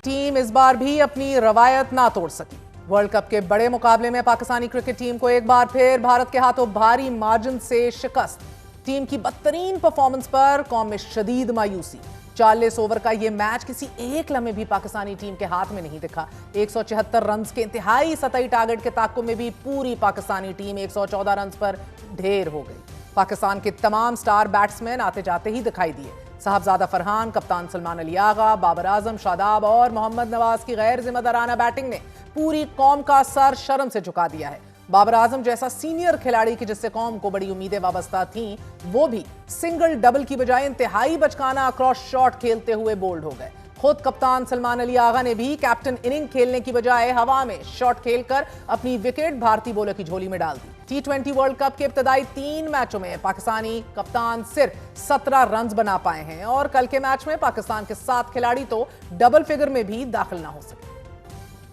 Team इस बार भी अपनी रवायत ना तोड़ सकी। वर्ल्ड कप के बड़े मुकाबले में पाकिस्तानी क्रिकेट टीम को एक बार फिर भारत के हाथों भारी मार्जिन से शिकस्त। टीम की बदतरीन परफॉर्मेंस पर कौम में शदीद मायूसी। 40 ओवर का यह मैच किसी एक लम्हे भी पाकिस्तानी टीम के हाथ में नहीं दिखा। 174 रन के इंतहाई सतही टारगेट के ताक़ुब में भी पूरी पाकिस्तानी टीम 114 रन पर ढेर हो गई। पाकिस्तान के तमाम स्टार बैट्समैन आते जाते ही दिखाई दिए। साहबजादा फरहान, कप्तान सलमान अली आगा, बाबर आजम, शादाब और मोहम्मद नवाज की गैर जिम्मेदाराना बैटिंग ने पूरी कौम का सर शर्म से झुका दिया है। बाबर आजम जैसा सीनियर खिलाड़ी की जिससे कौम को बड़ी उम्मीदें वाबस्ता थीं, वो भी सिंगल डबल की बजाय इंतहाई बचकाना क्रॉस शॉट खेलते हुए बोल्ड हो गए। खुद कप्तान सलमान अली आगा ने भी कैप्टन इनिंग खेलने की बजाय हवा में शॉट खेलकर अपनी विकेट भारतीय बॉलर की झोली में डाल दी। T20 वर्ल्ड कप के इब्तदाई 3 मैचों में पाकिस्तानी कप्तान सिर्फ 17 रन बना पाए हैं और कल के मैच में पाकिस्तान के 7 खिलाड़ी तो डबल फिगर में भी दाखिल ना हो सके।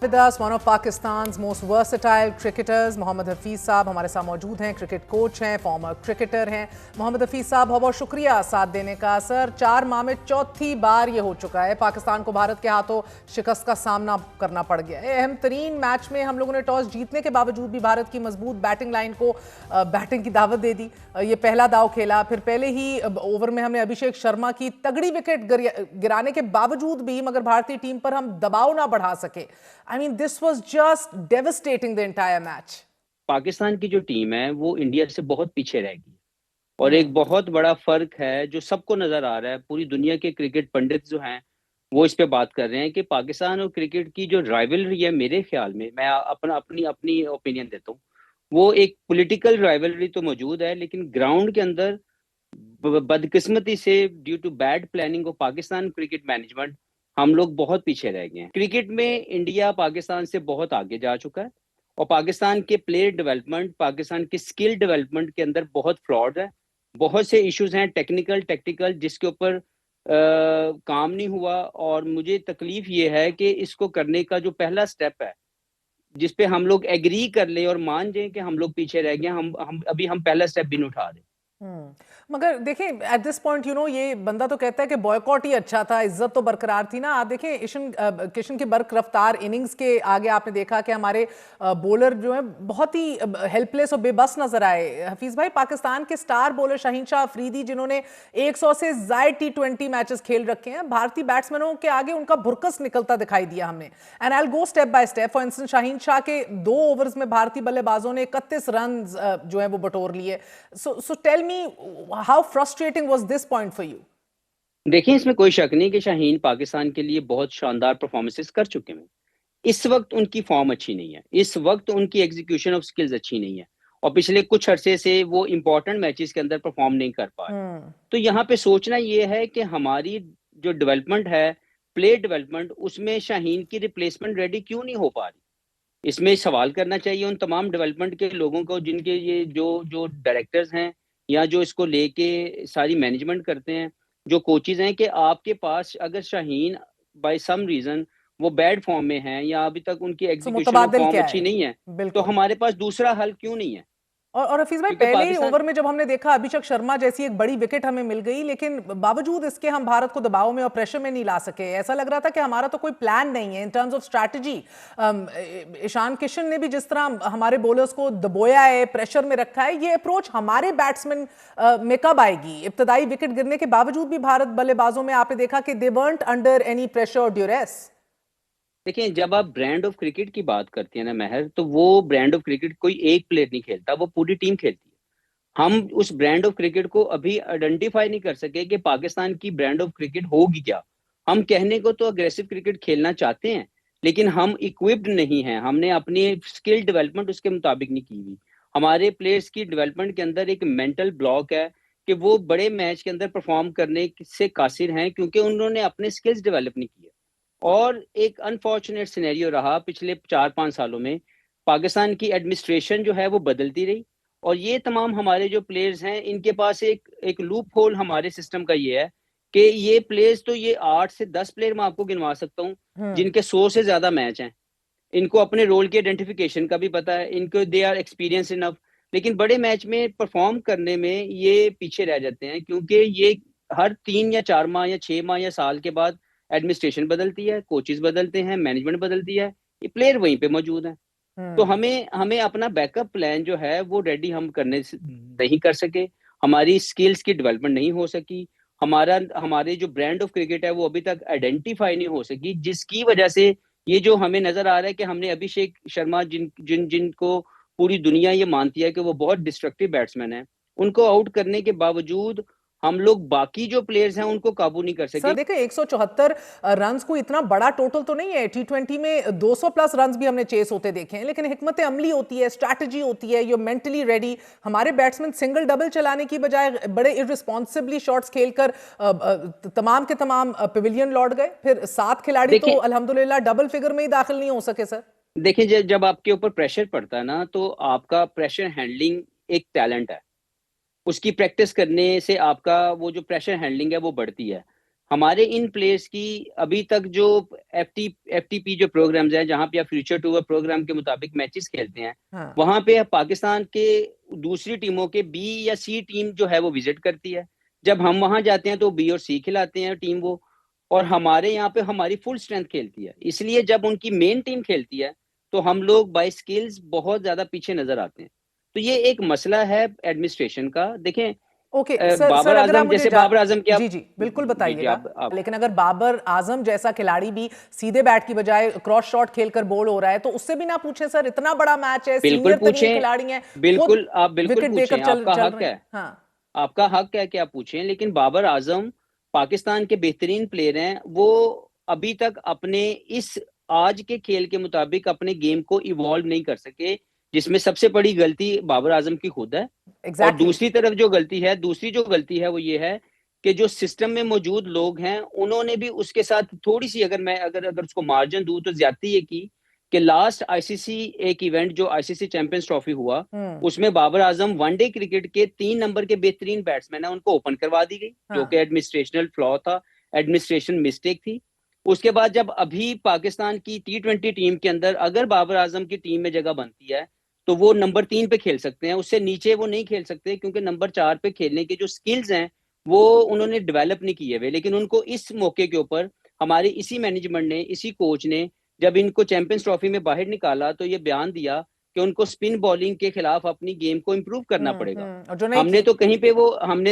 With us, one of Pakistan's most versatile cricketers, Mohammad Hafeez साहब हमारे साथ मौजूद हैं। क्रिकेट कोच हैं, फॉर्मर क्रिकेटर हैं। मोहम्मद हफीज साहब, बहुत बहुत शुक्रिया साथ देने का। सर, 4 माह में चौथी बार ये हो चुका है पाकिस्तान को भारत के हाथों शिकस्त का सामना करना पड़ गया है। अहम तरीन मैच में हम लोगों ने टॉस जीतने के बावजूद भी भारत की मजबूत बैटिंग लाइन को बैटिंग की दावत दे दी। ये पहला दाव खेला, फिर पहले ही ओवर में हमने अभिषेक शर्मा की तगड़ी विकेट गिराने के बावजूद भी मगर भारतीय टीम पर हम दबाव ना बढ़ा सके। I mean, this was just devastating the entire match. Pakistan की जो टीम है वो इंडिया से बहुत पीछे रह गई और एक बहुत बड़ा फर्क है जो सबको नजर आ रहा है। पूरी दुनिया के क्रिकेट पंडित जो हैं वो इस पे बात कर रहे हैं कि पाकिस्तान और क्रिकेट की जो राइवलरी है, मेरे ख्याल में, मैं अपनी अपनी ओपिनियन देता हूँ, वो एक पॉलिटिकल राइवलरी तो मौजूद है, लेकिन ग्राउंड के अंदर बदकिस्मती से due to bad planning of Pakistan cricket management हम लोग बहुत पीछे रह गए हैं। क्रिकेट में इंडिया पाकिस्तान से बहुत आगे जा चुका है और पाकिस्तान के प्लेयर डेवलपमेंट, पाकिस्तान के स्किल डेवलपमेंट के अंदर बहुत फ्लॉड है। बहुत से इश्यूज हैं टेक्निकल टेक्टिकल जिसके ऊपर काम नहीं हुआ और मुझे तकलीफ ये है कि इसको करने का जो पहला स्टेप है जिस पे हम लोग एग्री कर ले और मान जाए कि हम लोग पीछे रह गए, हम पहला स्टेप भी नहीं उठा रहे। मगर देखिए एट दिस पॉइंट ये बंदा तो कहता है कि बॉयकॉट ही अच्छा था, इज्जत तो बरकरार थी ना। आप देखें किशन की बर्क रफ्तार इनिंग्स के आगे आपने देखा कि हमारे बॉलर जो है बहुत ही हेल्पलेस और बेबस नजर आए। हफीज भाई, पाकिस्तान के स्टार बॉलर शाहीन शाह अफरीदी जिन्होंने 100 से ज्यादा T20 मैचेस खेल रखे हैं, भारतीय बैट्समैनों के आगे उनका भुरकस निकलता दिखाई दिया हमने। And I will go step by step. For instance, Shaheen Shah के 2 ओवर्स में भारतीय बल्लेबाजों ने 31 रन जो है वो बटोर लिए। So tell me, how frustrating was this point for you? देखिए, इसमें कोई शक नहीं कि शाहीन पाकिस्तान के लिए बहुत शानदार परफॉर्मेंसेस कर चुके हैं। इस वक्त उनकी फॉर्म अच्छी नहीं है, इस वक्त उनकी एग्जीक्यूशन ऑफ स्किल्स अच्छी नहीं है और पिछले कुछ अरसे से वो इंपॉर्टेंट मैचेस के अंदर परफॉर्म नहीं कर पा रहे। तो यहाँ पे सोचना ये है कि हमारी जो डेवलपमेंट है, प्लेयर डेवलपमेंट, उसमें शाहीन की रिप्लेसमेंट रेडी क्यों नहीं हो पा रही। इसमें सवाल करना चाहिए उन तमाम डेवलपमेंट के लोगों को जिनके ये जो डायरेक्टर्स हैं या जो इसको लेके सारी मैनेजमेंट करते हैं, जो कोचेज हैं, कि आपके पास अगर शाहीन बाय सम रीजन वो बैड फॉर्म में हैं या अभी तक उनकी एग्जीक्यूशन फॉर्म अच्छी नहीं है, तो हमारे पास दूसरा हल क्यों नहीं है। और हफीज भाई, पहले ही ओवर में जब हमने देखा अभिषेक शर्मा जैसी एक बड़ी विकेट हमें मिल गई, लेकिन बावजूद इसके हम भारत को दबाव में और प्रेशर में नहीं ला सके। ऐसा लग रहा था कि हमारा तो कोई प्लान नहीं है in terms of strategy. Ishan Kishan ने भी जिस तरह हमारे बॉलर्स को दबोया है, प्रेशर में रखा है, ये अप्रोच हमारे बैट्समैन में कब आएगी। इब्तदाई विकेट गिरने के बावजूद भी भारत बल्लेबाजों में आपने देखा कि दे वर्ंट अंडर एनी प्रेशर और ड्यूरेस। देखिए, जब आप ब्रांड ऑफ क्रिकेट की बात करती है ना महर, तो वो ब्रांड ऑफ क्रिकेट कोई एक प्लेयर नहीं खेलता, वो पूरी टीम खेलती है। हम उस ब्रांड ऑफ क्रिकेट को अभी आइडेंटिफाई नहीं कर सके कि पाकिस्तान की ब्रांड ऑफ क्रिकेट होगी क्या। हम कहने को तो अग्रेसिव क्रिकेट खेलना चाहते हैं, लेकिन हम इक्विप्ड नहीं हैं, हमने अपनी स्किल डेवलपमेंट उसके मुताबिक नहीं की हुई। हमारे प्लेयर्स की डेवलपमेंट के अंदर एक मेंटल ब्लॉक है कि वो बड़े मैच के अंदर परफॉर्म करने से कासिर हैं क्योंकि उन्होंने अपने स्किल्स डेवलप नहीं किए। और एक अनफॉर्चुनेट सिनेरियो रहा पिछले 4-5 सालों में, पाकिस्तान की एडमिनिस्ट्रेशन जो है वो बदलती रही और ये तमाम हमारे जो प्लेयर्स हैं इनके पास एक लूप होल हमारे सिस्टम का ये है कि ये प्लेयर्स तो ये 8 से 10 प्लेयर मैं आपको गिनवा सकता हूँ जिनके 100 से ज्यादा मैच हैं। इनको अपने रोल के आइडेंटिफिकेशन का भी पता है, इनको दे आर एक्सपीरियंस इनफ, लेकिन बड़े मैच में परफॉर्म करने में ये पीछे रह जाते हैं क्योंकि ये हर 3 या 4 माह या 6 माह या साल के बाद एडमिनिस्ट्रेशन बदलती है, कोचेस बदलते हैं, मैनेजमेंट बदलती है, ये प्लेयर वहीं पे मौजूद है। तो हमें हमें अपना बैकअप प्लान जो है वो रेडी हम करने नहीं कर सके, हमारी स्किल्स की डेवलपमेंट नहीं हो सकी, हमारे जो ब्रांड ऑफ क्रिकेट है वो अभी तक आइडेंटिफाई नहीं हो सकी, जिसकी वजह से ये जो हमें नजर आ रहा है कि हमने अभिषेक शर्मा जिनको पूरी दुनिया ये मानती है कि वो बहुत डिस्ट्रक्टिव बैट्समैन है, उनको आउट करने के बावजूद हम लोग बाकी जो प्लेयर्स हैं उनको काबू नहीं कर सर सके। देखिए 174 रन्स को इतना बड़ा टोटल तो नहीं है। टी20 में 200 प्लस रन्स भी हमने चेस होते देखे हैं, लेकिन हिकमत अमली होती है, स्ट्रैटेजी होती है, यू मेंटली रेडी। हमारे बैट्समैन सिंगल डबल चलाने की बजाय बड़े इररिस्पॉन्सिबली शॉट्स खेलकर तमाम के तमाम पवेलियन लौट गए। फिर 7 खिलाड़ी तो अल्हम्दुलिल्लाह डबल फिगर में ही दाखिल नहीं हो सके। सर देखिए, जब आपके ऊपर प्रेशर पड़ता है ना, तो आपका प्रेशर हैंडलिंग एक टैलेंट है, उसकी प्रैक्टिस करने से आपका वो जो प्रेशर हैंडलिंग है वो बढ़ती है। हमारे इन प्लेयर्स की अभी तक जो एफटीपी जो प्रोग्राम्स हैं, जहां पे आप फ्यूचर टूर प्रोग्राम के मुताबिक मैचेस खेलते हैं, हाँ। वहां पे पाकिस्तान के दूसरी टीमों के बी या सी टीम जो है वो विजिट करती है। जब हम वहां जाते हैं तो बी और सी खिलाते हैं टीम वो, और हमारे यहाँ पे हमारी फुल स्ट्रेंथ खेलती है। इसलिए जब उनकी मेन टीम खेलती है तो हम लोग बाय स्किल्स बहुत ज्यादा पीछे नजर आते हैं। तो ये एक मसला है एडमिनिस्ट्रेशन का। देखें, ओके सर, बाबर अगर आप आजम मुझे जैसे बाबर आजम क्या, जी जी बिल्कुल बताइएगा। आप लेकिन अगर बाबर आजम जैसा खिलाड़ी भी सीधे बैट की बजाय क्रॉस शॉट खेलकर बोल हो रहा है, तो उससे भी ना पूछें सर? इतना बड़ा मैच है, बिल्कुल सीनियर तरीन पूछें, खिलाड़ी हैं, बिल्कुल आप बिल्कुल विकेट पूछें, देकर चल आपका हक रहे है, हैं। हाँ, आपका हक है कि आप पूछें। लेकिन बाबर आजम पाकिस्तान के बेहतरीन प्लेयर हैं, वो अभी तक अपने इस आज के खेल के मुताबिक अपने गेम को इवॉल्व नहीं कर सके, जिसमें सबसे बड़ी गलती बाबर आजम की खुद है। और एग्जैक्टली। दूसरी जो गलती है वो ये है कि जो सिस्टम में मौजूद लोग हैं उन्होंने भी उसके साथ थोड़ी सी, अगर उसको मार्जिन दूं तो ज्यादती ये की कि लास्ट आईसीसी एक इवेंट जो आईसीसी चैंपियंस ट्रॉफी हुआ, उसमें बाबर आजम वनडे क्रिकेट के 3 नंबर के बेहतरीन बैट्समैन है, उनको ओपन करवा दी गई, जो कि एडमिनिस्ट्रेशनल फ्लॉ था, एडमिनिस्ट्रेशन मिस्टेक थी। उसके बाद जब अभी पाकिस्तान की टी20 टीम के अंदर अगर बाबर आजम की टीम में जगह बनती है तो वो नंबर 3 पे खेल सकते हैं, उससे नीचे वो नहीं खेल सकते, क्योंकि नंबर 4 पे खेलने के जो स्किल्स हैं वो उन्होंने डेवलप नहीं किए हुए। लेकिन उनको इस मौके के ऊपर हमारे इसी मैनेजमेंट ने, इसी कोच ने, जब इनको चैंपियंस ट्रॉफी में बाहर निकाला तो ये बयान दिया कि उनको स्पिन बॉलिंग के खिलाफ अपनी गेम को इम्प्रूव करना पड़ेगा। और जो नहीं की। हमने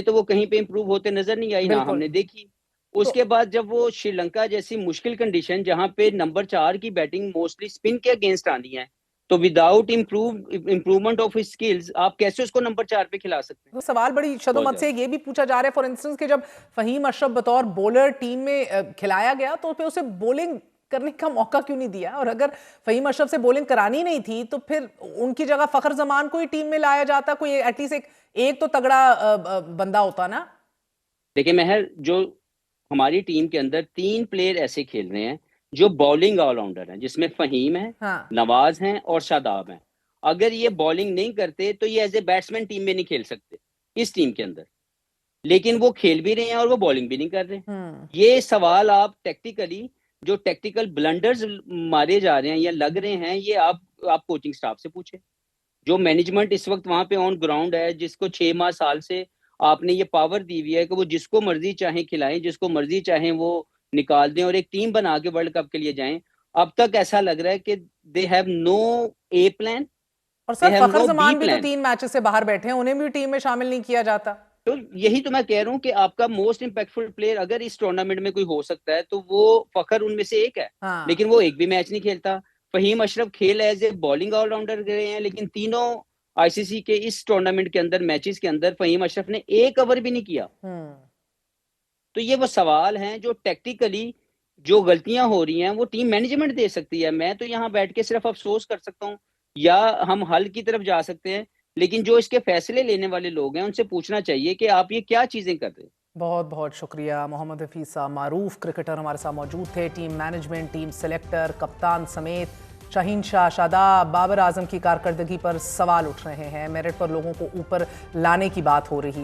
तो वो कहीं पे इम्प्रूव होते नजर नहीं आई, ना बिल्कुल। हमने देखी। तो उसके बाद जब वो श्रीलंका जैसी मुश्किल कंडीशन, जहां पे नंबर 4 की बैटिंग मोस्टली स्पिन के अगेंस्ट आनी है, तो विदाउट इम्प्रूवमेंट ऑफ स्किल्स आप कैसे उसको नंबर 4 पे खिला सकते हैं? तो सवाल बड़ी बहुत शदोमत से ज्यादा। ये भी पूछा जा रहा है, फॉर इंस्टेंस कि जब फहीम अशरफ बतौर बॉलर टीम में खिलाया गया तो फिर उसे बॉलिंग करने का मौका क्यों नहीं दिया? और अगर फहीम अशरफ से बॉलिंग करानी नहीं थी तो फिर उनकी जगह फखर जमान को ही टीम में लाया जाता, कोई एटलीस्ट एक तो तगड़ा बंदा होता ना। देखिए महर, जो हमारी टीम के अंदर 3 प्लेयर ऐसे खेल रहे हैं जो बॉलिंग ऑलराउंडर हैं, जिसमें फहीम है, हाँ। नवाज हैं और शादाब हैं। अगर ये बॉलिंग नहीं करते तो ये एज ए बैट्समैन टीम में नहीं खेल सकते इस टीम के अंदर, लेकिन वो खेल भी रहे हैं और वो बॉलिंग भी नहीं कर रहे। ये सवाल आप टेक्टिकली, जो टेक्टिकल ब्लंडर्स मारे जा रहे हैं या लग रहे हैं, ये आप कोचिंग स्टाफ से पूछे। जो मैनेजमेंट इस वक्त वहां पे ऑन ग्राउंड है, जिसको 6 माह साल से आपने ये पावर दी हुई है कि वो जिसको मर्जी चाहे खिलाएं, जिसको मर्जी चाहे वो निकाल दें और एक टीम बना के वर्ल्ड कप के लिए जाएं, अब तक ऐसा लग रहा है कि they have no a plan, और they sir have Fakhar no be Zaman भी तो प्लान। 3 मैचेस से बाहर बैठे हैं, उन्हें भी टीम में शामिल नहीं किया जाता। तो यही तो मैं कह रहा हूँ कि आपका मोस्ट इंपैक्टफुल प्लेयर अगर इस टूर्नामेंट में कोई हो सकता है तो वो फखर उनमें से एक है, हाँ। लेकिन वो एक भी मैच नहीं खेलता। फहीम अशरफ खेल एज ए बॉलिंग ऑलराउंडर गए हैं, लेकिन तीनों आईसीसी के इस टूर्नामेंट के अंदर मैचेस के अंदर फहीम अशरफ ने एक ओवर भी नहीं किया। तो ये वो सवाल हैं जो टेक्टिकली जो गलतियां हो रही हैं वो टीम मैनेजमेंट दे सकती है। मैं तो यहाँ बैठ के सिर्फ अफसोस कर सकता हूँ, या हम हल की तरफ जा सकते हैं, लेकिन जो इसके फैसले लेने वाले लोग हैं उनसे पूछना चाहिए कि आप ये क्या चीजें कर रहे हैं। बहुत बहुत शुक्रिया। मोहम्मद हफीज साहब, मारूफ क्रिकेटर, हमारे साथ मौजूद थे। टीम मैनेजमेंट, टीम सेलेक्टर, कप्तान समेत शाहीन शाह, शादाब, बाबर आजम की कारकर्दगी पर सवाल उठ रहे हैं। मेरिट पर लोगों को ऊपर लाने की बात हो रही है।